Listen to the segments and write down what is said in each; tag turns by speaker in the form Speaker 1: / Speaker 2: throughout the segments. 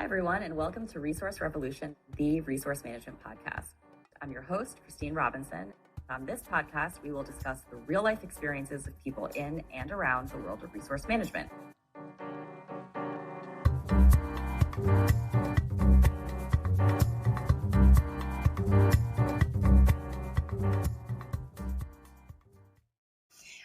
Speaker 1: Hi, everyone, and welcome to Resource Revolution, the resource management podcast. I'm your host, Christine Robinson. On this podcast, we will discuss the real-life experiences of people in and around the world of resource management.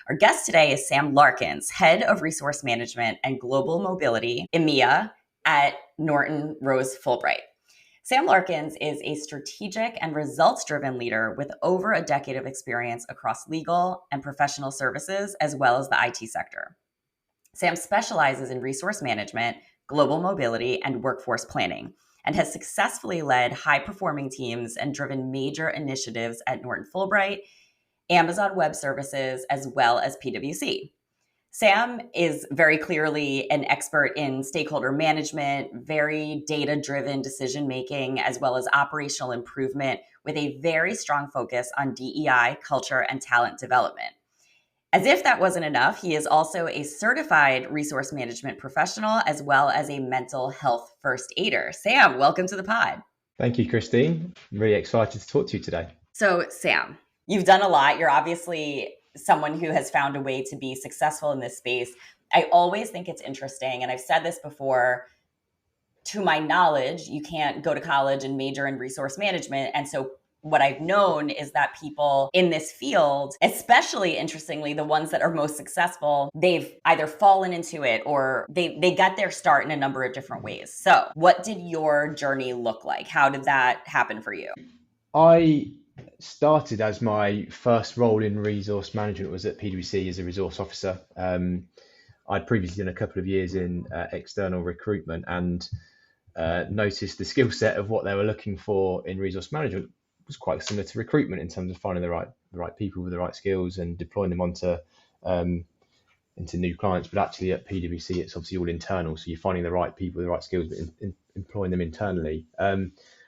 Speaker 1: Our guest today is Sam Larkins, Head of Resource Management and Global Mobility, EMEA, at Norton Rose Fulbright. Sam Larkins is a strategic and results-driven leader with over a decade of experience across legal and professional services, as well as the IT sector. Sam specializes in resource management, global mobility, and workforce planning, and has successfully led high-performing teams and driven major initiatives at Norton Fulbright, Amazon Web Services, as well as PwC. Sam is very clearly an expert in stakeholder management, very data-driven decision-making, as well as operational improvement, with a very strong focus on DEI, culture, and talent development. As if that wasn't enough, he is also a certified resource management professional, as well as a mental health first aider. Sam, welcome to the pod.
Speaker 2: Thank you, Christine. I'm really excited to talk to you today.
Speaker 1: So, Sam, you've done a lot. You're obviously someone who has found a way to be successful in this space. I always think it's interesting, and I've said this before, to my knowledge, you can't go to college and major in resource management. And so what I've known is that people in this field, especially interestingly, the ones that are most successful, they've either fallen into it or they got their start in a number of different ways. So what did your journey look like? How did that happen for you?
Speaker 2: I started as my first role in resource management was at PwC as a resource officer. I'd previously done a couple of years in external recruitment and noticed the skill set of what they were looking for in resource management was quite similar to recruitment in terms of finding the right people with the right skills and deploying them onto into new clients. But actually at PwC, it's obviously all internal, so you're finding the right people with the right skills, but employing them internally.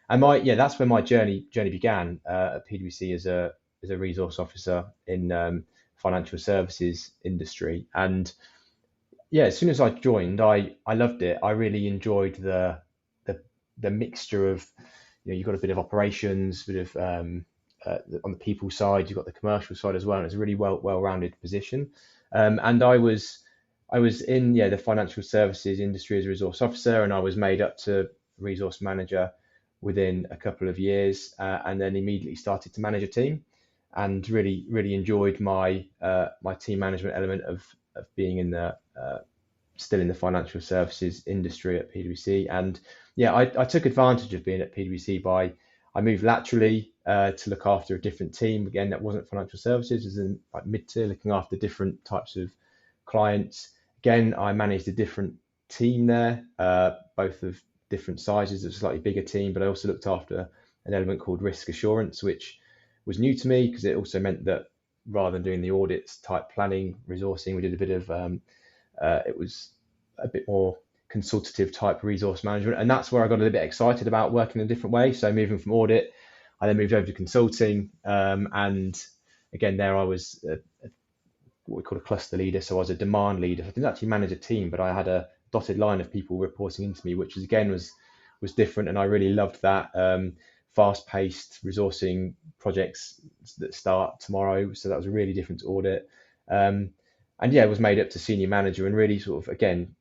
Speaker 2: And that's where my journey began at PwC as a resource officer in financial services industry. And as soon as I joined, I loved it. I really enjoyed the mixture of, you've got a bit of operations, bit of on the people side, you've got the commercial side as well. And it's a really well-rounded position. And I was in the financial services industry as a resource officer, and I was made up to resource manager within a couple of years, and then immediately started to manage a team, and really enjoyed my team management element of being in the still in the financial services industry at PwC. And I took advantage of being at PwC I moved laterally to look after a different team. Again, that wasn't financial services, it was in mid-tier, looking after different types of clients. Again, I managed a different team there, both of different sizes, a slightly bigger team, but I also looked after an element called risk assurance, which was new to me because it also meant that rather than doing the audits type planning, resourcing, we did a bit of, it was a bit more consultative type resource management. And that's where I got a little bit excited about working in a different way. So moving from audit, I then moved over to consulting. And again, there I was what we call a cluster leader. So I was a demand leader. I didn't actually manage a team, but I had a dotted line of people reporting into me, which again was different, and I really loved that. Fast-paced resourcing projects that start tomorrow, so that was really different to audit. It was made up to senior manager, and really sort of again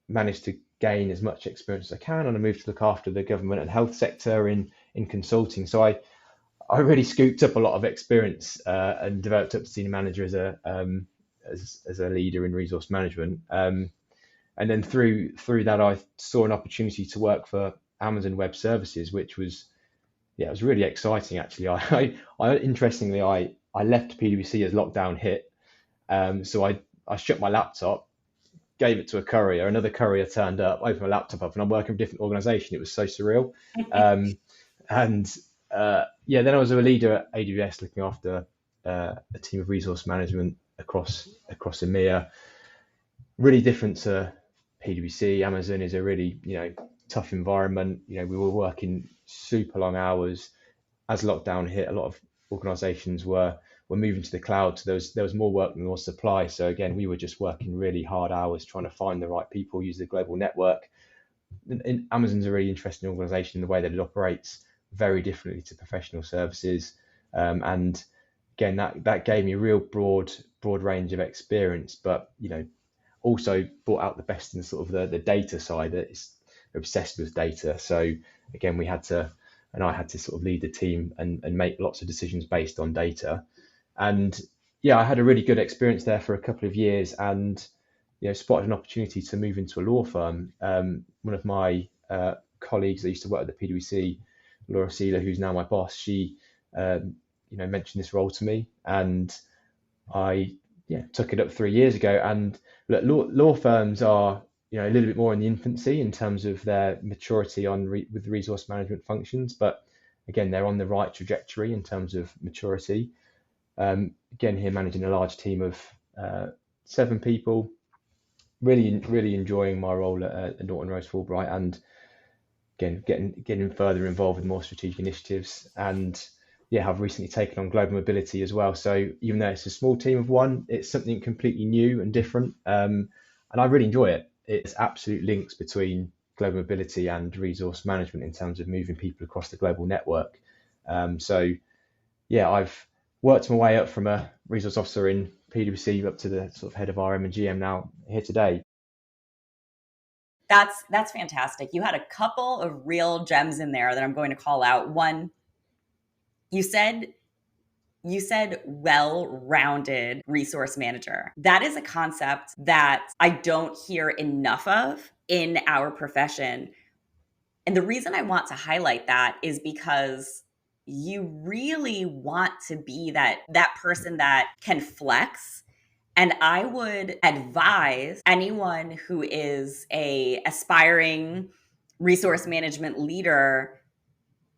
Speaker 2: managed to gain as much experience as I can. And I moved to look after the government and health sector in consulting. So I really scooped up a lot of experience and developed up to senior manager as a leader in resource management. And then through that, I saw an opportunity to work for Amazon Web Services, which was, it was really exciting, actually. Interestingly, I left PwC as lockdown hit. So I shut my laptop, gave it to a courier, another courier turned up, opened my laptop up, and I'm working for a different organization. It was so surreal. Then I was a leader at AWS looking after a team of resource management across EMEA. Really different to PwC. Amazon is a really, tough environment. We were working super long hours. As lockdown hit, a lot of organizations were moving to the cloud. So there was more work than there was supply. So again, we were just working really hard hours trying to find the right people, use the global network, Amazon's a really interesting organization in the way that it operates very differently to professional services. And again, that gave me a real broad range of experience, but also brought out the best in sort of the data side. That is obsessed with data. So again, I had to sort of lead the team and make lots of decisions based on data. And yeah, I had a really good experience there for a couple of years, and spotted an opportunity to move into a law firm. One of my colleagues that used to work at the PwC, Laura Seeler, who's now my boss, she mentioned this role to me, and I took it up 3 years ago. And look, law firms are a little bit more in the infancy in terms of their maturity with resource management functions, but again, they're on the right trajectory in terms of maturity. Again, here managing a large team of 7 people, really enjoying my role at Norton Rose Fulbright, and again getting further involved with more strategic initiatives. And I've recently taken on global mobility as well. So even though it's a small team of 1, it's something completely new and different, and I really enjoy it. It's absolute links between global mobility and resource management in terms of moving people across the global network. I've worked my way up from a resource officer in PwC up to the sort of head of RM and GM now here today.
Speaker 1: That's fantastic. You had a couple of real gems in there that I'm going to call out. One, you said well-rounded resource manager. That is a concept that I don't hear enough of in our profession. And the reason I want to highlight that is because you really want to be that person that can flex. And I would advise anyone who is a aspiring resource management leader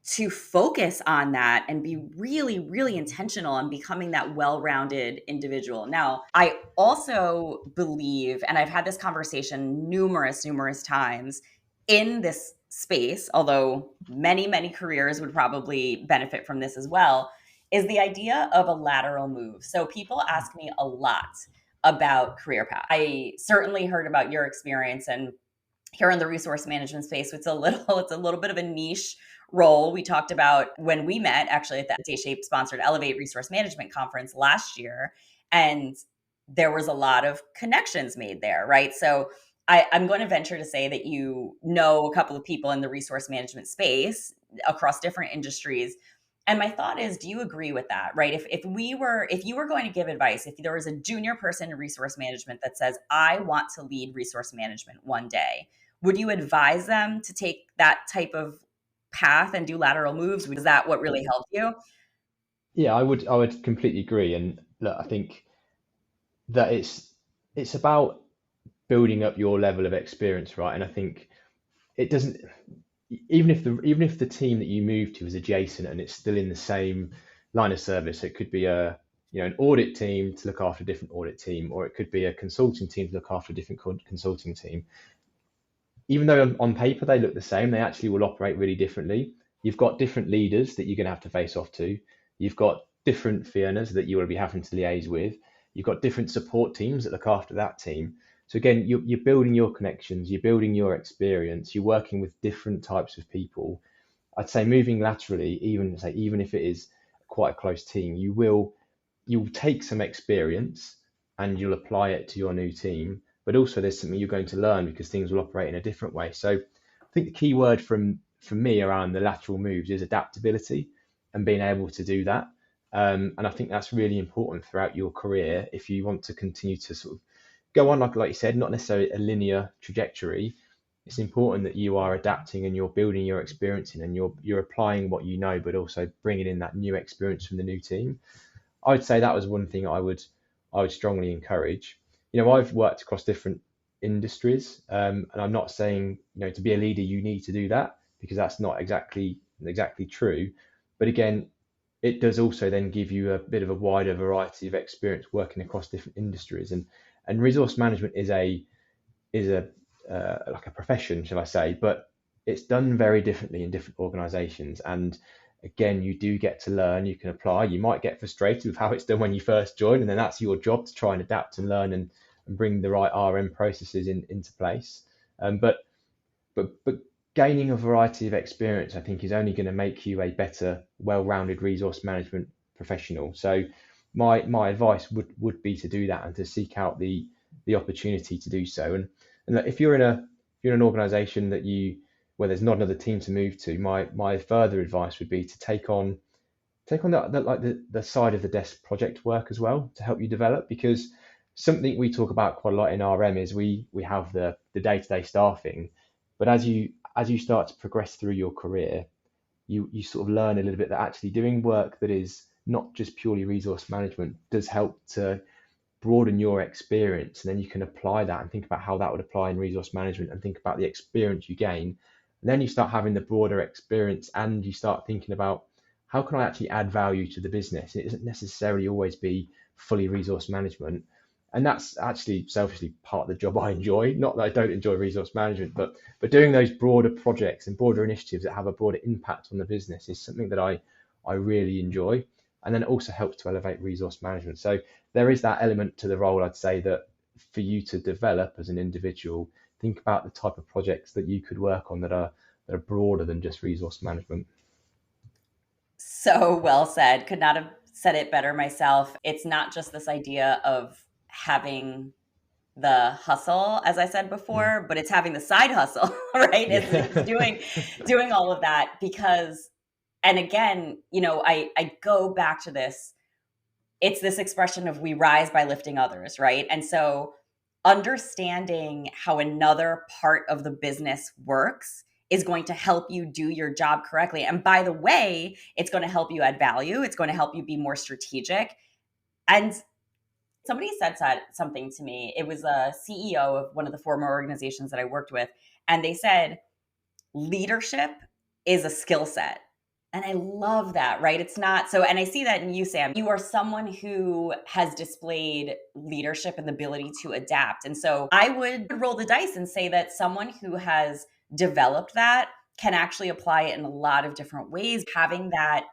Speaker 1: to focus on that and be really, really intentional on becoming that well-rounded individual. Now, I also believe, and I've had this conversation numerous times in this space, although many careers would probably benefit from this as well, is the idea of a lateral move. So people ask me a lot about career path. I certainly heard about your experience, and here in the resource management space, it's a little bit of a niche role. We talked about when we met actually at the Day-Shape sponsored Elevate Resource Management Conference last year, and there was a lot of connections made there, right? So I'm going to venture to say that you know a couple of people in the resource management space across different industries. And my thought is, do you agree with that, right? If you were going to give advice, if there was a junior person in resource management that says, I want to lead resource management one day, would you advise them to take that type of path and do lateral moves? Is that what really helped you?
Speaker 2: Yeah, I would completely agree. And look, I think that it's about building up your level of experience, right? And I think it doesn't, even if the team that you move to is adjacent and it's still in the same line of service, it could be an audit team to look after a different audit team, or it could be a consulting team to look after a different consulting team. Even though on paper they look the same, they actually will operate really differently. You've got different leaders that you're going to have to face off to. You've got different Fionas that you will be having to liaise with. You've got different support teams that look after that team. So again, you're building your connections, you're building your experience, you're working with different types of people. I'd say moving laterally, even if it is quite a close team, you'll take some experience and you'll apply it to your new team. But also there's something you're going to learn because things will operate in a different way. So I think the key word from me around the lateral moves is adaptability and being able to do that. And I think that's really important throughout your career if you want to continue to sort of go on, like you said, not necessarily a linear trajectory. It's important that you are adapting and you're building your experience in, and you're applying what you know, but also bringing in that new experience from the new team. I would say that was one thing I would strongly encourage. I've worked across different industries, and I'm not saying to be a leader you need to do that, because that's not exactly true. But again, it does also then give you a bit of a wider variety of experience working across different industries, and resource management is a like a profession, shall I say, but it's done very differently in different organizations. And again, you do get to learn, you can apply. You might get frustrated with how it's done when you first join, and then that's your job to try and adapt and learn and bring the right RM processes into place. But but gaining a variety of experience, I think, is only going to make you a better, well-rounded resource management professional. So my advice would be to do that and to seek out the opportunity to do so. And if you're in an organization that you where there's not another team to move to, my further advice would be to take on the side of the desk project work as well to help you develop, because something we talk about quite a lot in RM is we have the day-to-day staffing, but as you start to progress through your career, you sort of learn a little bit that actually doing work that is not just purely resource management does help to broaden your experience, and then you can apply that and think about how that would apply in resource management and think about the experience you gain. And then you start having the broader experience and you start thinking about how can I actually add value to the business. It doesn't necessarily always be fully resource management. And that's actually selfishly part of the job I enjoy. Not that I don't enjoy resource management, but doing those broader projects and broader initiatives that have a broader impact on the business is something that I really enjoy. And then it also helps to elevate resource management. So there is that element to the role, I'd say, that for you to develop as an individual, think about the type of projects that you could work on that are broader than just resource management.
Speaker 1: So well said. Could not have said it better myself. It's not just this idea of having the hustle, as I said
Speaker 2: Mm.
Speaker 1: before, but it's having the side hustle, right? It's
Speaker 2: Yeah.
Speaker 1: doing all of that because, and again, I go back to this. It's this expression of we rise by lifting others, right? And so understanding how another part of the business works is going to help you do your job correctly. And by the way, it's going to help you add value. It's going to help you be more strategic. And somebody said something to me. It was a CEO of one of the former organizations that I worked with. And they said, leadership is a skill set. And I love that, right? It's not so, and I see that in you, Sam. You are someone who has displayed leadership and the ability to adapt. And so I would roll the dice and say that someone who has developed that can actually apply it in a lot of different ways. Having that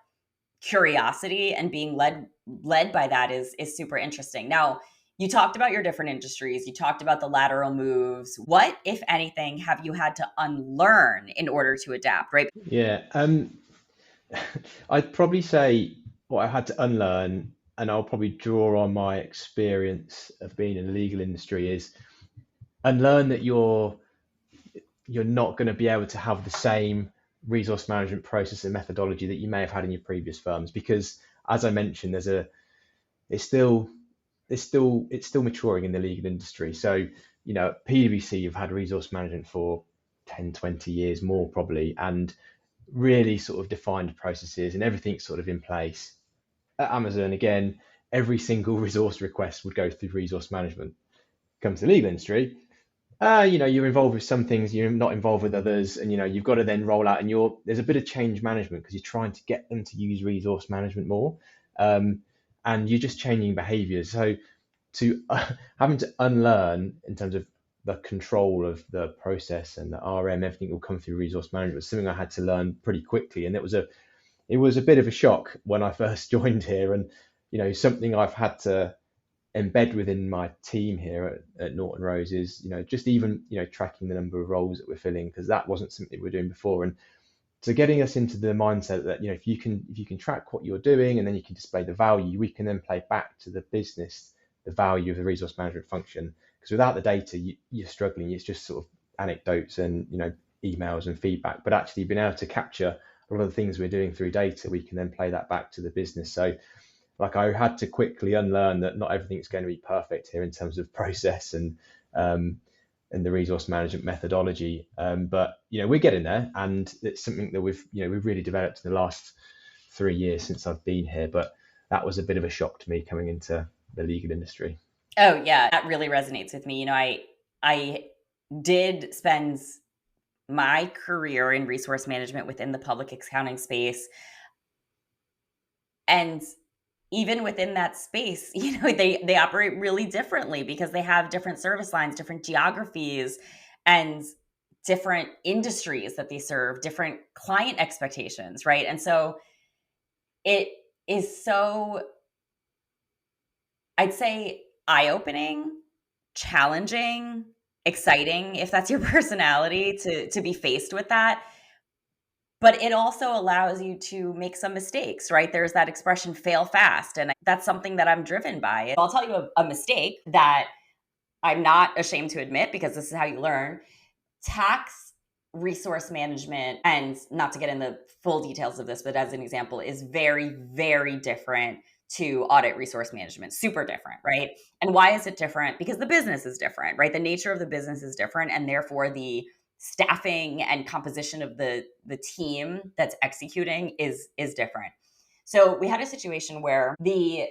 Speaker 1: curiosity and being led by that is super interesting. Now, you talked about your different industries. You talked about the lateral moves. What, if anything, have you had to unlearn in order to adapt, right?
Speaker 2: Yeah. I'd probably say what I had to unlearn, and I'll probably draw on my experience of being in the legal industry, is unlearn that you're not going to be able to have the same resource management process and methodology that you may have had in your previous firms, because as I mentioned, it's still it's still maturing in the legal industry. So, at PwC, you've had resource management for 10, 20 years more probably, and really sort of defined processes and everything's sort of in place. At Amazon, again, every single resource request would go through resource management. Comes to the legal industry, you're involved with some things, you're not involved with others, and you've got to then roll out, and there's a bit of change management because you're trying to get them to use resource management more, um, and you're just changing behaviours. So to having to unlearn in terms of the control of the process and the RM, everything will come through resource management was something I had to learn pretty quickly, and it was a bit of a shock when I first joined here, and something I've had to embed within my team here at Norton Rose is just even tracking the number of roles that we're filling, because that wasn't something we were doing before. And so getting us into the mindset that if you can track what you're doing and then you can display the value, we can then play back to the business the value of the resource management function, because without the data you're struggling. It's just sort of anecdotes and emails and feedback, but actually being able to capture a lot of the things we're doing through data, we can then play that back to the business. So like I had to quickly unlearn that not everything's going to be perfect here in terms of process um, and the resource management methodology. But we're getting there, and it's something that we've really developed in the last 3 years since I've been here. But that was a bit of a shock to me coming into the legal industry.
Speaker 1: Oh yeah, that really resonates with me. I did spend my career in resource management within the public accounting space, and even within that space, they operate really differently because they have different service lines, different geographies, and different industries that they serve, different client expectations, right? And so it is so, I'd say, eye-opening, challenging, exciting if that's your personality to be faced with that. But it also allows you to make some mistakes, right? There's that expression fail fast. And that's something that I'm driven by. I'll tell you a mistake that I'm not ashamed to admit because this is how you learn. Tax resource management, and not to get in the full details of this, but as an example, is very, very different to audit resource management. Super different, right? And why is it different? Because the business is different, right? The nature of the business is different, and therefore the staffing and composition of the team that's executing is different. So we had a situation where the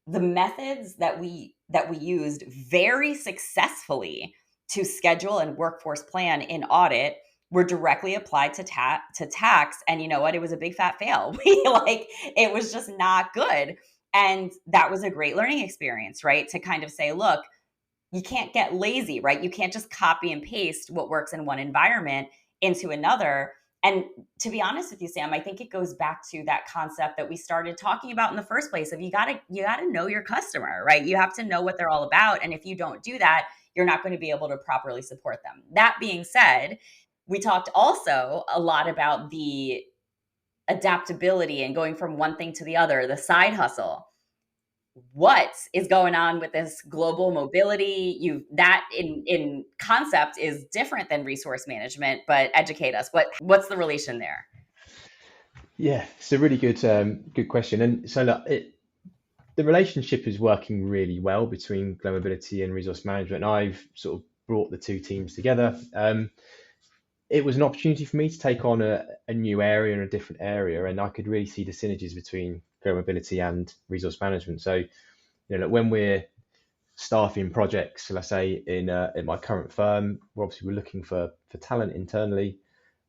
Speaker 1: methods that we used very successfully to schedule and workforce plan in audit were directly applied to tax, and you know what, it was a big fat fail. We like, it was just not good, and that was a great learning experience, right? To kind of say, look, you can't get lazy, right? You can't just copy and paste what works in one environment into another. And to be honest with you, Sam, I think it goes back to that concept that we started talking about in the first place of you got to know your customer, right? You have to know what they're all about. And if you don't do that, you're not going to be able to properly support them. That being said, we talked also a lot about the adaptability and going from one thing to the other, the side hustle. What is going on with this global mobility? You that in concept is different than resource management, but educate us. What's the relation there?
Speaker 2: Yeah, it's a really good question. And so look, the relationship is working really well between global mobility and resource management. I've sort of brought the two teams together. It was an opportunity for me to take on a new area and a different area, and I could really see the synergies between global mobility and resource management. So, like when we're staffing projects, let's say in my current firm, we're looking for talent internally,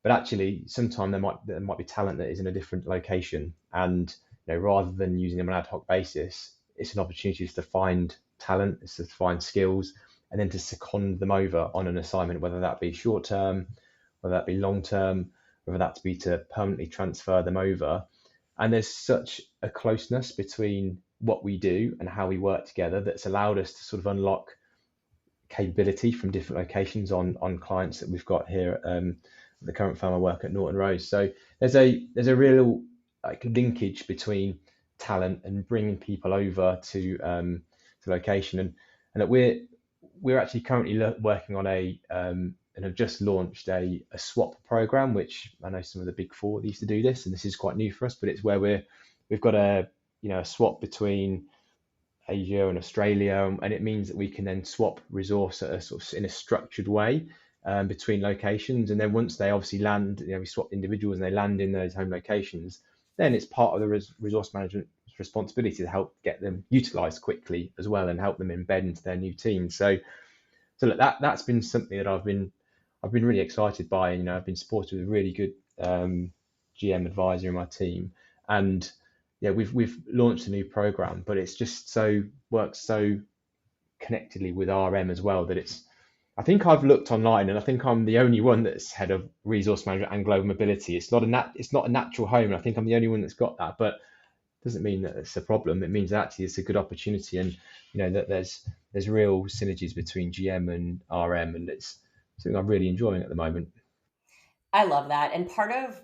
Speaker 2: but actually sometimes there might be talent that is in a different location, and rather than using them on an ad hoc basis, it's an opportunity to find talent, it's to find skills, and then to second them over on an assignment, whether that be short term, whether that be long term, whether that be to permanently transfer them over. And there's such a closeness between what we do and how we work together that's allowed us to sort of unlock capability from different locations on clients that we've got here the current firm I work at, Norton Rose. So there's a real like linkage between talent and bringing people over to location, and that we're actually currently working on and have just launched a swap program, which I know some of the big four used to do this, and this is quite new for us, but it's where we've got a swap between Asia and Australia, and it means that we can then swap resource at a sort of in a structured way between locations. And then once they obviously land, we swap individuals and they land in those home locations, then it's part of the resource management responsibility to help get them utilised quickly as well and help them embed into their new teams. So look, that's been something that I've been really excited by. And, I've been supported with a really good GM advisor in my team, and yeah, we've launched a new program, but it's just works so connectedly with RM as well that it's. I think I've looked online, and I think I'm the only one that's head of resource management and global mobility. It's not a natural home, and I think I'm the only one that's got that. But it doesn't mean that it's a problem. It means that actually it's a good opportunity, and that there's real synergies between GM and RM, and it's something I'm really enjoying at the moment.
Speaker 1: I love that. And part of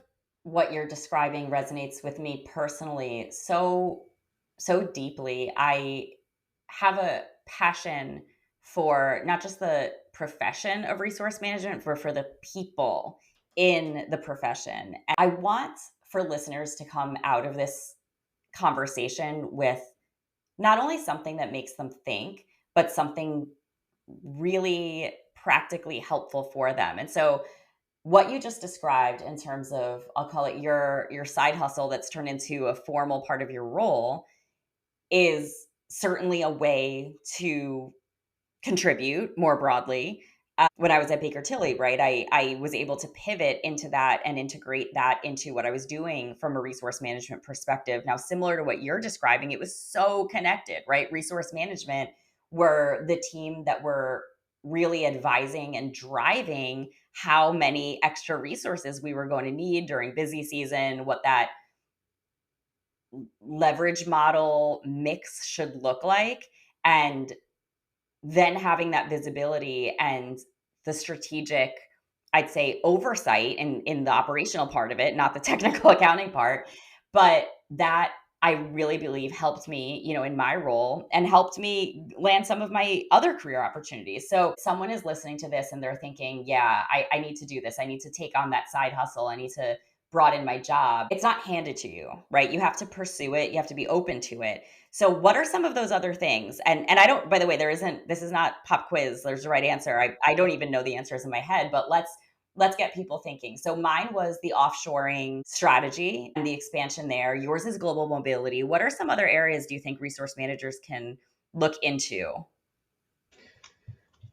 Speaker 1: what you're describing resonates with me personally so deeply. I have a passion for not just the profession of resource management, but for the people in the profession. And I want for listeners to come out of this conversation with not only something that makes them think, but something really practically helpful for them. And so what you just described in terms of, I'll call it your side hustle that's turned into a formal part of your role, is certainly a way to contribute more broadly. When I was at Baker Tilly, right, I was able to pivot into that and integrate that into what I was doing from a resource management perspective. Now, similar to what you're describing, it was so connected, right? Resource management were the team that were really advising and driving how many extra resources we were going to need during busy season, what that leverage model mix should look like, and then having that visibility and the strategic, I'd say, oversight in the operational part of it, not the technical accounting part, but that I really believe helped me, in my role and helped me land some of my other career opportunities. So someone is listening to this and they're thinking, yeah, I need to do this. I need to take on that side hustle. I need to broaden my job. It's not handed to you, right? You have to pursue it. You have to be open to it. So what are some of those other things? And I don't, by the way, this is not pop quiz. There's the right answer. I don't even know the answers in my head, but let's get people thinking. So mine was the offshoring strategy and the expansion there. Yours is global mobility. What are some other areas do you think resource managers can look into?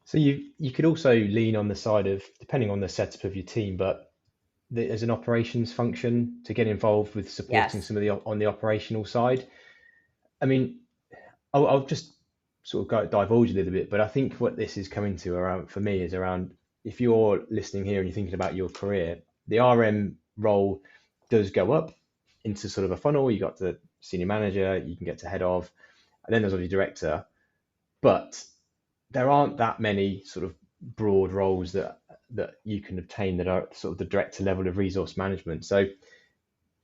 Speaker 2: So you could also lean on the side of, depending on the setup of your team, but there's an operations function to get involved with supporting
Speaker 1: Yes.
Speaker 2: some of the on the operational side. I mean, I'll just sort of divulge a little bit, but I think what this is coming to around for me is around, if you're listening here and you're thinking about your career, the RM role does go up into sort of a funnel. You got to senior manager, you can get to head of, and then there's obviously director. But there aren't that many sort of broad roles that you can obtain that are sort of the director level of resource management. So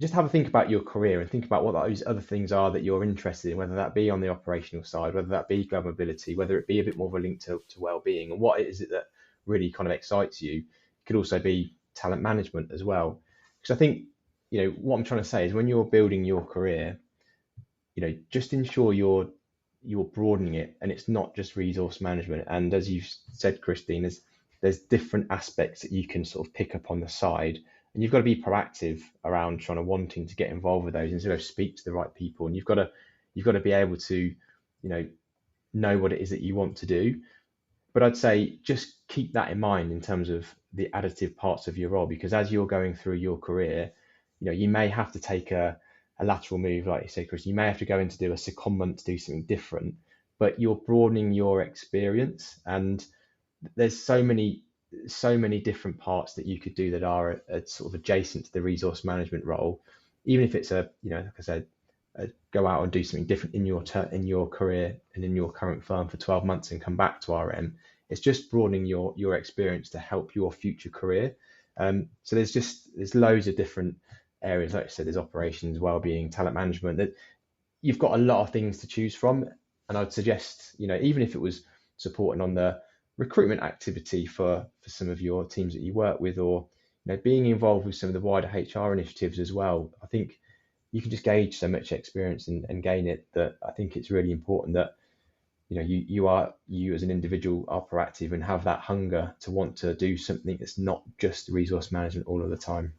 Speaker 2: just have a think about your career and think about what those other things are that you're interested in, whether that be on the operational side, whether that be global mobility, whether it be a bit more of a link to well-being, and what is it that really kind of excites you. It could also be talent management as well. Because I think, what I'm trying to say is, when you're building your career, just ensure you're broadening it, and it's not just resource management. And as you've said, Christine, there's different aspects that you can sort of pick up on the side, and you've got to be proactive around wanting to get involved with those, and sort of speak to the right people. And you've got to be able to, know what it is that you want to do. But I'd say just keep that in mind in terms of the additive parts of your role, because as you're going through your career, you may have to take a lateral move, like you say, Chris. You may have to go in to do a secondment to do something different, but you're broadening your experience, and there's so many different parts that you could do that are sort of adjacent to the resource management role. Even if it's like I said, go out and do something different in your career and in your current firm for 12 months and come back to RM. It's just broadening your experience to help your future career. So there's loads of different areas. Like I said, there's operations, well-being, talent management. That you've got a lot of things to choose from. And I'd suggest, even if it was supporting on the recruitment activity for some of your teams that you work with, or being involved with some of the wider HR initiatives as well, I think you can just gauge so much experience and gain it, that I think it's really important that you as an individual are proactive and have that hunger to want to do something that's not just resource management all of the time.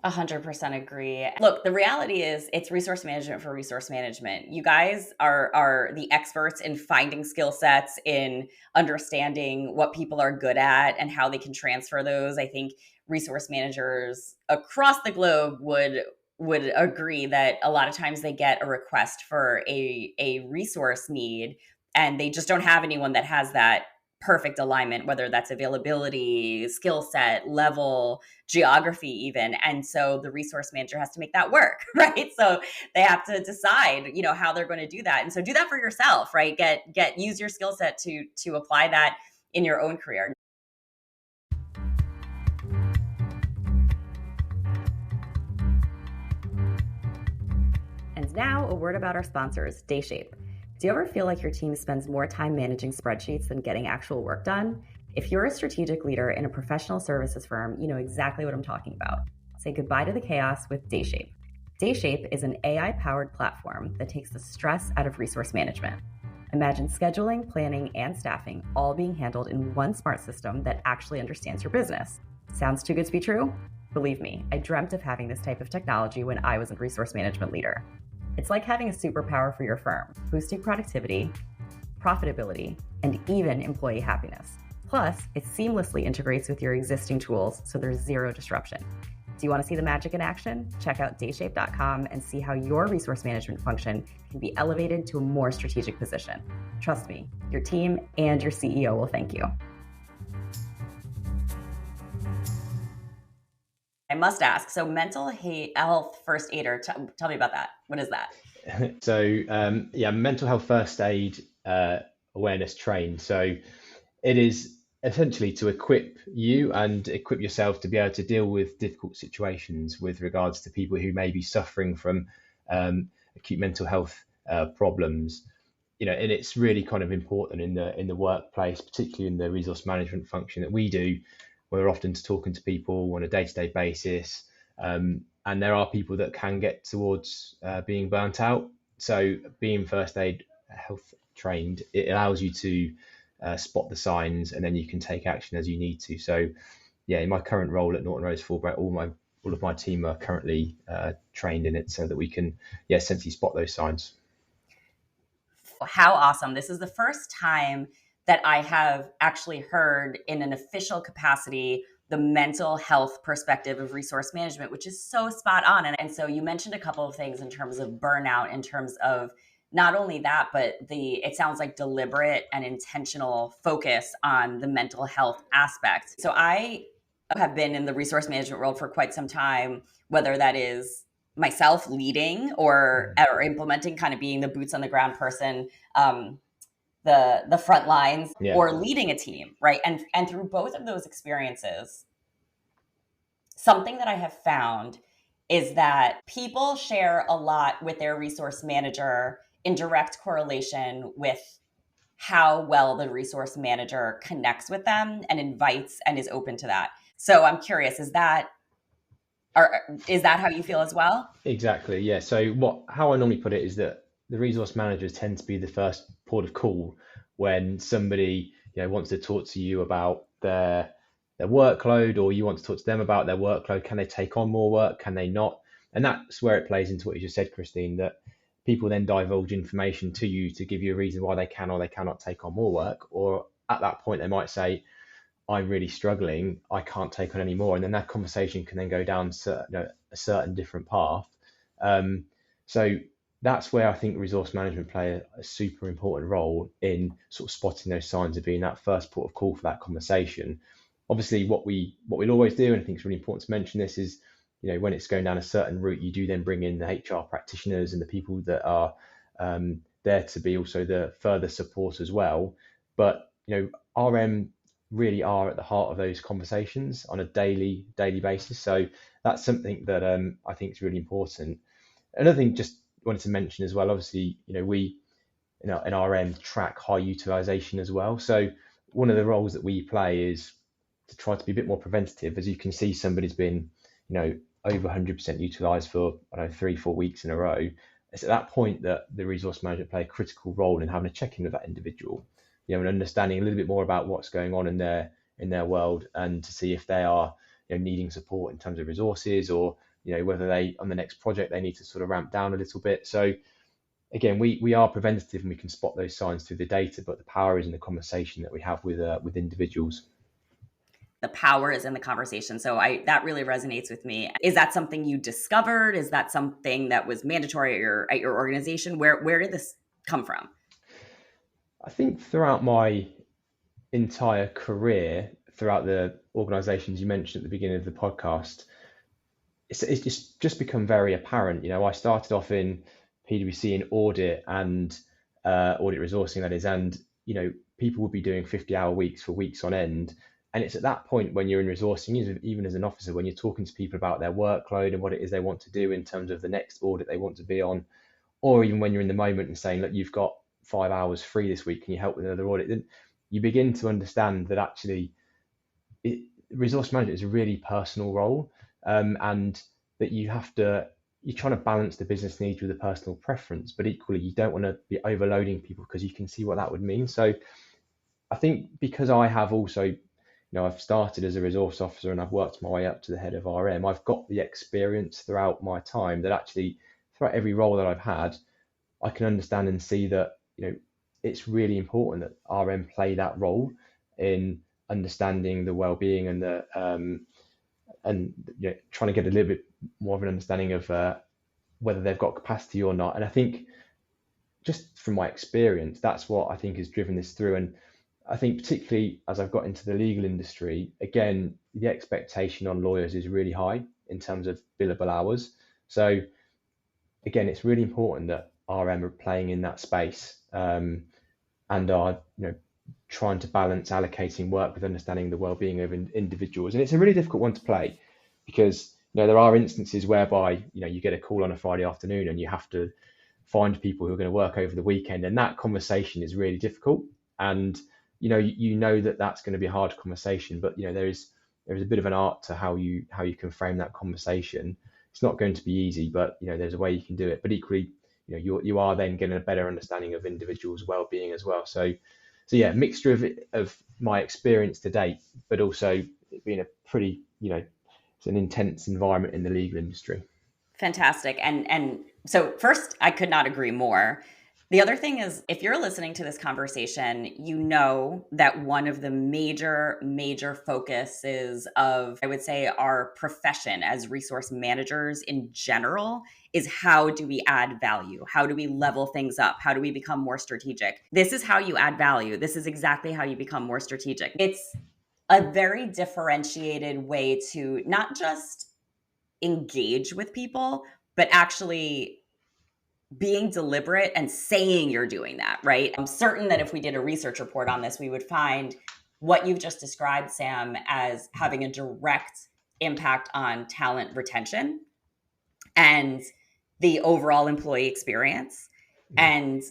Speaker 1: 100% agree. Look, the reality is it's resource management for resource management. You guys are the experts in finding skill sets, in understanding what people are good at and how they can transfer those. I think resource managers across the globe would agree that a lot of times they get a request for a resource need and they just don't have anyone that has that perfect alignment, whether that's availability, skill set, level, geography even. And so the resource manager has to make that work, right? So they have to decide, how they're going to do that. And so do that for yourself, right? Use your skill set to apply that in your own career. And now a word about our sponsors, Dayshape. Do you ever feel like your team spends more time managing spreadsheets than getting actual work done? If you're a strategic leader in a professional services firm, you know exactly what I'm talking about. Say goodbye to the chaos with Dayshape. Dayshape is an AI-powered platform that takes the stress out of resource management. Imagine scheduling, planning, and staffing all being handled in one smart system that actually understands your business. Sounds too good to be true? Believe me, I dreamt of having this type of technology when I was a resource management leader. It's like having a superpower for your firm, boosting productivity, profitability, and even employee happiness. Plus, it seamlessly integrates with your existing tools, so there's zero disruption. Do you want to see the magic in action? Check out dayshape.com and see how your resource management function can be elevated to a more strategic position. Trust me, your team and your CEO will thank you. I must ask, so mental health first aider, tell me about that. What is that?
Speaker 2: So mental health first aid awareness trained. So it is essentially to equip you and equip yourself to be able to deal with difficult situations with regards to people who may be suffering from acute mental health problems. And it's really kind of important in the workplace, particularly in the resource management function that we do. We're often talking to people on a day-to-day basis, and there are people that can get towards being burnt out. So being first aid health trained, it allows you to spot the signs, and then you can take action as you need to. So yeah, in my current role at Norton Rose Fulbright, all of my team are currently trained in it so that we can essentially spot those signs.
Speaker 1: How awesome. This is the first time that I have actually heard in an official capacity the mental health perspective of resource management, which is so spot on. And so you mentioned a couple of things in terms of burnout, in terms of not only that, but it sounds like deliberate and intentional focus on the mental health aspect. So I have been in the resource management world for quite some time, whether that is myself leading or implementing, kind of being the boots on the ground person, the front lines,
Speaker 2: Yeah.
Speaker 1: or leading a team, right? And through both of those experiences, something that I have found is that people share a lot with their resource manager in direct correlation with how well the resource manager connects with them and invites and is open to that. So I'm curious, is that how you feel as well?
Speaker 2: Exactly. Yeah. So how I normally put it is that the resource managers tend to be the first port of call when somebody wants to talk to you about their workload, or you want to talk to them about their workload. Can they take on more work? Can they not? And that's where it plays into what you just said, Christine, that people then divulge information to you to give you a reason why they can or they cannot take on more work. Or at that point, they might say, I'm really struggling, I can't take on any more. And then that conversation can then go down a certain different path. So that's where I think resource management play a super important role in sort of spotting those signs of being that first port of call for that conversation. Obviously, what we'll always do, and I think it's really important to mention this, is when it's going down a certain route, you do then bring in the HR practitioners and the people that are there to be also the further support as well. But RM really are at the heart of those conversations on a daily basis. So that's something that I think is really important. Another thing just wanted to mention as well, obviously, we in RM track high utilization as well. So one of the roles that we play is to try to be a bit more preventative. As you can see, somebody's been, over 100% utilized for, 3-4 weeks in a row. It's at that point that the resource manager play a critical role in having a check-in with that individual, and understanding a little bit more about what's going on in their world, and to see if they are needing support in terms of resources, or whether they on the next project they need to sort of ramp down a little bit. So again, we are preventative and we can spot those signs through the data, but the power is in the conversation that we have with individuals.
Speaker 1: The power is in the conversation. So that really resonates with me. Is that something you discovered? Is that something that was mandatory at your organization? Where did this come from?
Speaker 2: I think throughout my entire career, throughout the organizations you mentioned at the beginning of the podcast, it's just become very apparent. I started off in PwC in audit and audit resourcing, that is, and people would be doing 50-hour weeks for weeks on end. And it's at that point when you're in resourcing, even as an officer, when you're talking to people about their workload and what it is they want to do in terms of the next audit they want to be on, or even when you're in the moment and saying, look, you've got 5 hours free this week, can you help with another audit? Then you begin to understand that actually resource management is a really personal role, and that you're trying to balance the business needs with the personal preference, but equally you don't want to be overloading people, because you can see what that would mean. So I think because I have also, I've started as a resource officer and I've worked my way up to the head of RM, I've got the experience throughout my time that actually throughout every role that I've had, I can understand and see that, it's really important that RM play that role in understanding the well-being and trying to get a little bit more of an understanding of whether they've got capacity or not. And I think just from my experience, that's what I think has driven this through. And I think particularly as I've got into the legal industry, again, the expectation on lawyers is really high in terms of billable hours. So again, it's really important that RM are playing in that space, and are trying to balance allocating work with understanding the well-being of individuals. And it's a really difficult one to play because there are instances whereby you get a call on a Friday afternoon and you have to find people who are going to work over the weekend, and that conversation is really difficult. And that that's going to be a hard conversation, but there is a bit of an art to how you can frame that conversation. It's not going to be easy, but there's a way you can do it. But equally, you are then getting a better understanding of individuals' well-being as well. So yeah, mixture of my experience to date, but also it being a pretty it's an intense environment in the legal industry.
Speaker 1: Fantastic. And so first, I could not agree more. The other thing is, if you're listening to this conversation, you know that one of the major focuses of, I would say, our profession as resource managers in general is how do we add value? How do we level things up? How do we become more strategic? This is how you add value. This is exactly how you become more strategic. It's a very differentiated way to not just engage with people, but actually being deliberate and saying you're doing that, right? I'm certain that if we did a research report on this, we would find what you've just described, Sam, as having a direct impact on talent retention and the overall employee experience. And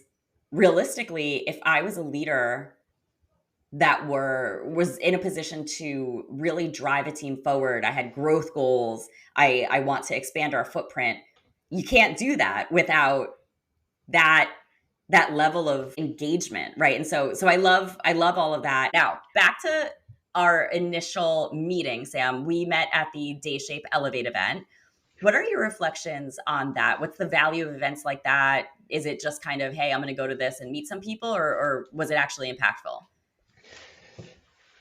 Speaker 1: realistically, if I was a leader that was in a position to really drive a team forward, I had growth goals, I want to expand our footprint, you can't do that without that level of engagement, right? And so I love all of that. Now, back to our initial meeting, Sam. We met at the Day Shape Elevate event. What are your reflections on that? What's the value of events like that? Is it just kind of, hey, I'm going to go to this and meet some people, or was it actually impactful?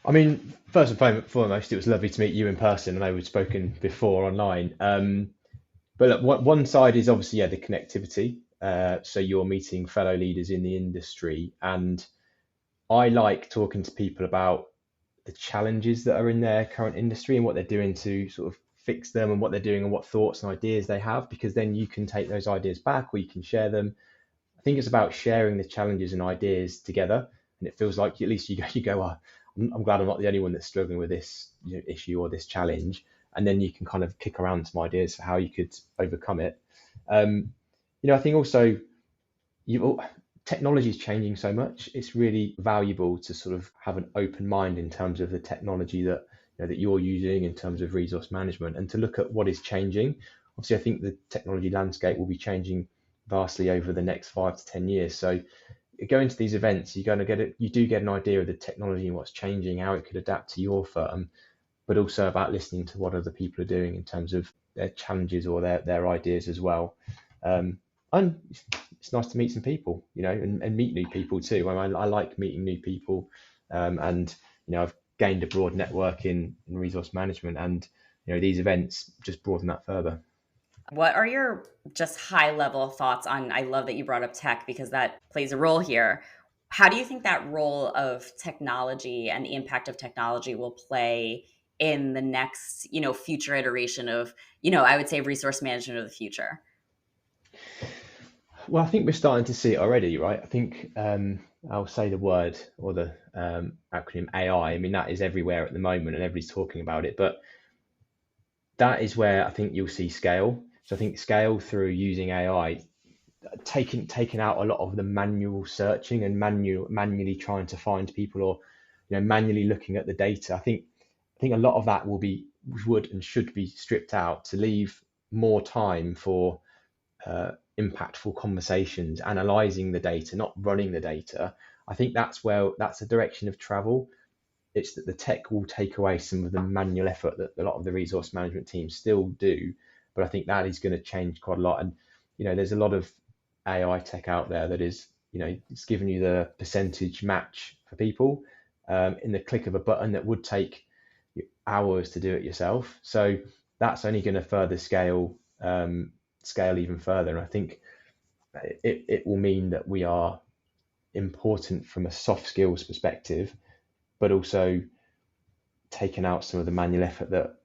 Speaker 2: I mean, first and foremost, it was lovely to meet you in person. I know we've spoken before online. But look, one side is obviously, the connectivity. So you're meeting fellow leaders in the industry. And I like talking to people about the challenges that are in their current industry and what they're doing to sort of fix them, and what they're doing and what thoughts and ideas they have, because then you can take those ideas back or you can share them. I think it's about sharing the challenges and ideas together. And it feels like at least you go, oh, I'm glad I'm not the only one that's struggling with this issue or this challenge. And then you can kind of kick around some ideas for how you could overcome it. I think also technology is changing so much. It's really valuable to sort of have an open mind in terms of the technology that that you're using in terms of resource management, and to look at what is changing. Obviously, I think the technology landscape will be changing vastly over the next 5 to 10 years. So going to these events, you do get an idea of the technology and what's changing, how it could adapt to your firm, but also about listening to what other people are doing in terms of their challenges or their ideas as well. And it's nice to meet some people, and meet new people too. I like meeting new people, and I've gained a broad network in resource management, and these events just broaden that further.
Speaker 1: What are your just high level thoughts on, I love that you brought up tech because that plays a role here. How do you think that role of technology and the impact of technology will play in the next, future iteration of, I would say resource management of the future?
Speaker 2: Well, I think we're starting to see it already, right? I think I'll say the word or the acronym AI. I mean, that is everywhere at the moment and everybody's talking about it. But that is where I think you'll see scale. So I think scale through using AI, taking out a lot of the manual searching and manually trying to find people, or manually looking at the data. I think a lot of that would and should be stripped out to leave more time for impactful conversations, analyzing the data, not running the data. I think that's a direction of travel. It's that the tech will take away some of the manual effort that a lot of the resource management teams still do, but I think that is going to change quite a lot. And there's a lot of AI tech out there that is, it's giving you the percentage match for people in the click of a button that would take hours to do it yourself. So that's only going to further scale even further. And I think it will mean that we are important from a soft skills perspective, but also taking out some of the manual effort that,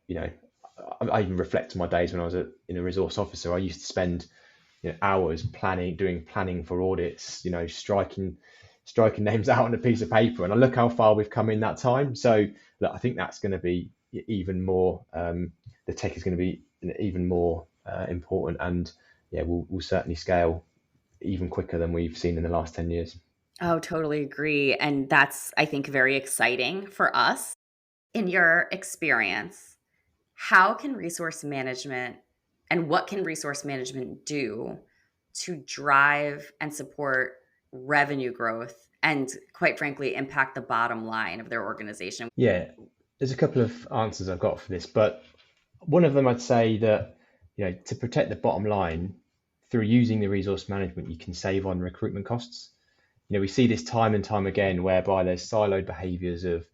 Speaker 2: I even reflect on my days when I was in a resource officer. I used to spend hours doing planning for audits, striking striking names out on a piece of paper. And I look how far we've come in that time. So look, I think that's going to be even more, the tech is going to be even more important. And yeah, we'll certainly scale even quicker than we've seen in the last 10 years.
Speaker 1: Oh, totally agree. And that's, I think, very exciting for us. In your experience, how can resource management and what can resource management do to drive and support revenue growth and, quite frankly, impact the bottom line of their organization?
Speaker 2: Yeah, there's a couple of answers I've got for this, but one of them I'd say that, to protect the bottom line through using the resource management, you can save on recruitment costs. We see this time and time again whereby there's siloed behaviors of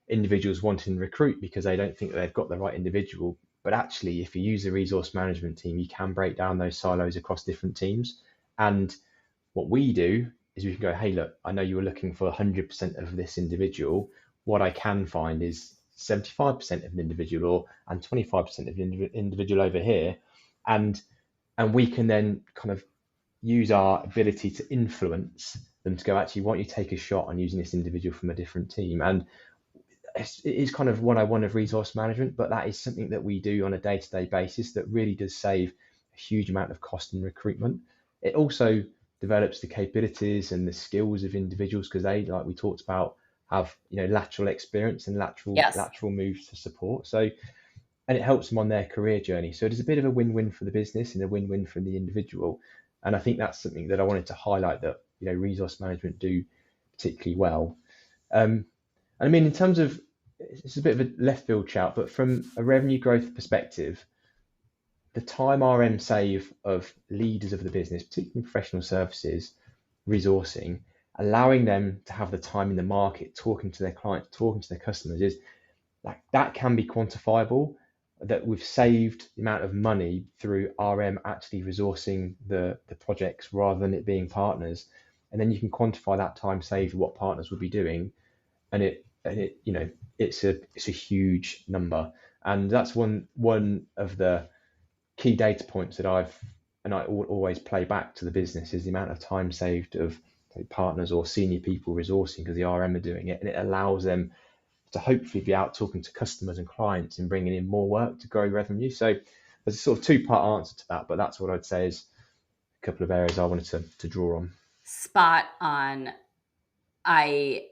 Speaker 2: individuals wanting to recruit because they don't think that they've got the right individual. But actually, if you use the resource management team, you can break down those silos across different teams. And what we do is we can go, hey, look, I know you were looking for 100% of this individual. What I can find is 75% of an individual and 25% of an individual over here. And we can then kind of use our ability to influence them to go, actually, why don't you take a shot on using this individual from a different team? And it is kind of 101 of resource management, but that is something that we do on a day-to-day basis that really does save a huge amount of cost in recruitment. It also develops the capabilities and the skills of individuals because they, like we talked about, have lateral experience and
Speaker 1: Yes.
Speaker 2: lateral moves to support. So, and it helps them on their career journey. So it is a bit of a win-win for the business and a win-win for the individual. And I think that's something that I wanted to highlight that resource management do particularly well. And I mean, in terms of, it's a bit of a left field shout, but from a revenue growth perspective, the time RM save of leaders of the business, particularly professional services, resourcing, allowing them to have the time in the market, talking to their clients, talking to their customers, is like that can be quantifiable. That we've saved the amount of money through RM actually resourcing the projects rather than it being partners, and then you can quantify that time saved, what partners would be doing, and it's a huge number, and that's one of the key data points that I always play back to the business is the amount of time saved of partners or senior people resourcing because the RM are doing it, and it allows them to hopefully be out talking to customers and clients and bringing in more work to grow revenue. So there's a sort of two-part answer to that, but that's what I'd say is a couple of areas I wanted to draw on.
Speaker 1: Spot on. I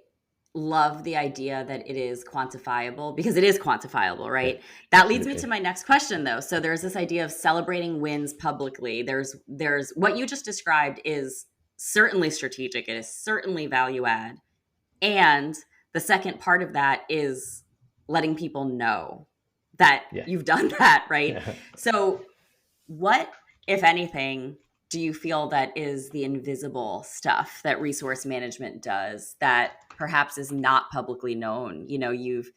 Speaker 1: love the idea that it is quantifiable because it is quantifiable, right?
Speaker 2: Yeah,
Speaker 1: That leads me
Speaker 2: absolutely.
Speaker 1: to my next question though. So there's this idea of celebrating wins publicly. There's what you just described is certainly strategic. It is certainly value add. And the second part of that is letting people know that
Speaker 2: Yeah.
Speaker 1: you've done that, right?
Speaker 2: Yeah.
Speaker 1: So what, if anything, do you feel that is the invisible stuff that resource management does that perhaps is not publicly known? You've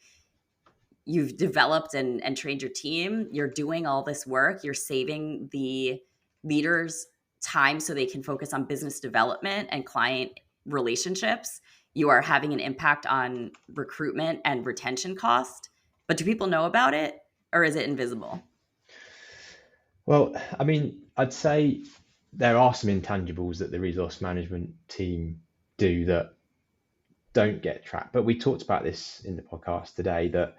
Speaker 1: developed and trained your team. You're doing all this work. You're saving the leaders time so they can focus on business development and client relationships. You are having an impact on recruitment and retention cost. But do people know about it or is it invisible?
Speaker 2: Well, I mean, I'd say there are some intangibles that the resource management team do that don't get tracked. But we talked about this in the podcast today that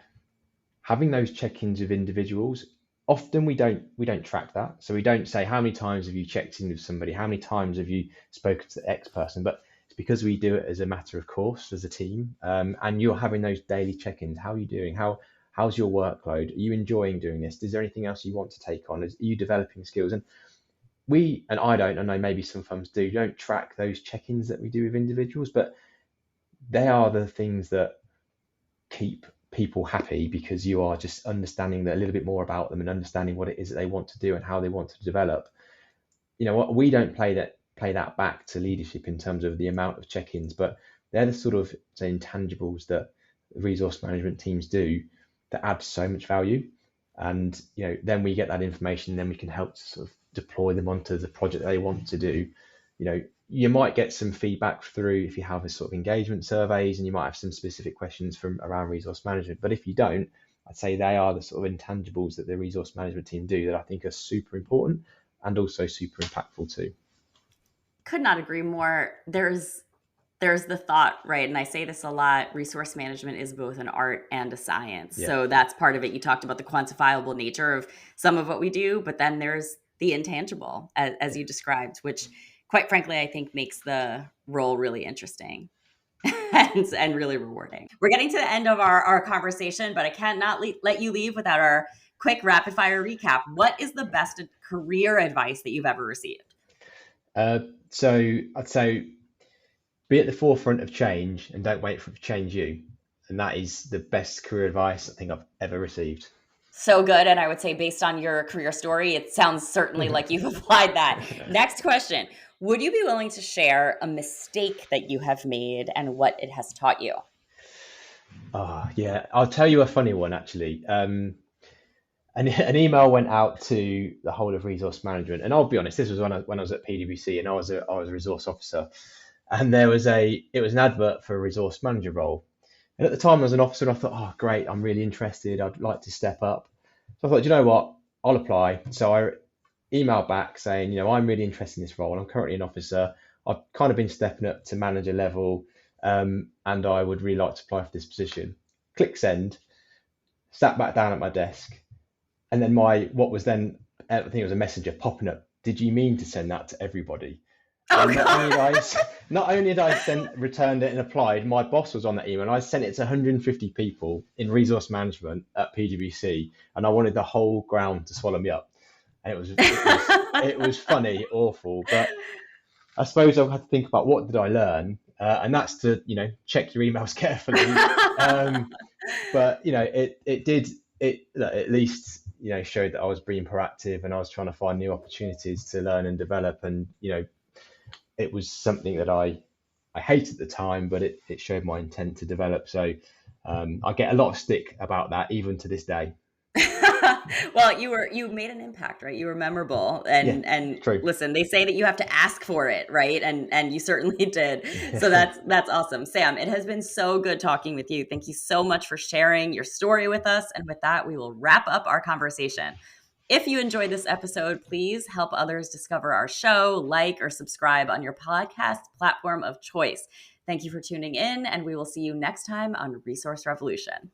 Speaker 2: having those check-ins with individuals, often we don't track that. So we don't say how many times have you checked in with somebody, how many times have you spoken to the X person, but it's because we do it as a matter of course as a team. And you're having those daily check-ins. How are you doing? How's your workload? Are you enjoying doing this? Is there anything else you want to take on? Are you developing skills? And I don't, and I know maybe some firms don't track those check-ins that we do with individuals, but they are the things that keep people happy because you are just understanding a little bit more about them and understanding what it is that they want to do and how they want to develop. What we don't play that back to leadership in terms of the amount of check-ins, but they're the sort of intangibles that resource management teams do that add so much value. And then we get that information, then we can help to sort of deploy them onto the project they want to do. You might get some feedback through if you have a sort of engagement surveys, and you might have some specific questions from around resource management. But if you don't, I'd say they are the sort of intangibles that the resource management team do that I think are super important and also super impactful too.
Speaker 1: Could not agree more. There's There's the thought, right? And I say this a lot, resource management is both an art and a science.
Speaker 2: Yeah.
Speaker 1: So that's part of it. You talked about the quantifiable nature of some of what we do, but then there's the intangible, as you described, which quite frankly, I think makes the role really interesting and really rewarding. We're getting to the end of our conversation, but I cannot let you leave without our quick rapid fire recap. What is the best career advice that you've ever received?
Speaker 2: So I'd say be at the forefront of change and don't wait for it to change you. And that is the best career advice I think I've ever received.
Speaker 1: So good. And I would say, based on your career story, it sounds certainly like you've applied that. Next question. Would you be willing to share a mistake that you have made and what it has taught you?
Speaker 2: Oh, yeah. I'll tell you a funny one, actually. An email went out to the whole of resource management. And I'll be honest, this was when I was at PwC and I was a resource officer. And it was an advert for a resource manager role. And at the time, I was an officer, and I thought, oh, great, I'm really interested. I'd like to step up. So I thought, you know what? I'll apply. So I emailed back saying, I'm really interested in this role. I'm currently an officer. I've kind of been stepping up to manager level, and I would really like to apply for this position. Click send, sat back down at my desk, and then what was then, I think it was a messenger popping up. Did you mean to send that to everybody?
Speaker 1: Oh,
Speaker 2: And
Speaker 1: God.
Speaker 2: not only had I returned it and applied, my boss was on that email. And I sent it to 150 people in resource management at PwC, and I wanted the whole ground to swallow me up. And it was funny, awful. But I suppose I had to think about what did I learn, and that's to check your emails carefully. But it did at least showed that I was being proactive and I was trying to find new opportunities to learn and develop, and it was something that I hated at the time, but it showed my intent to develop. So I get a lot of stick about that even to this day.
Speaker 1: Well, you made an impact, right? You were memorable,
Speaker 2: Yeah,
Speaker 1: and
Speaker 2: true.
Speaker 1: listen, they say that you have to ask for it, right? And you certainly did. So that's awesome. Sam, it has been so good talking with you. Thank you so much for sharing your story with us. And with that, we will wrap up our conversation. If you enjoyed this episode, please help others discover our show, like or subscribe on your podcast platform of choice. Thank you for tuning in, and we will see you next time on Resource Revolution.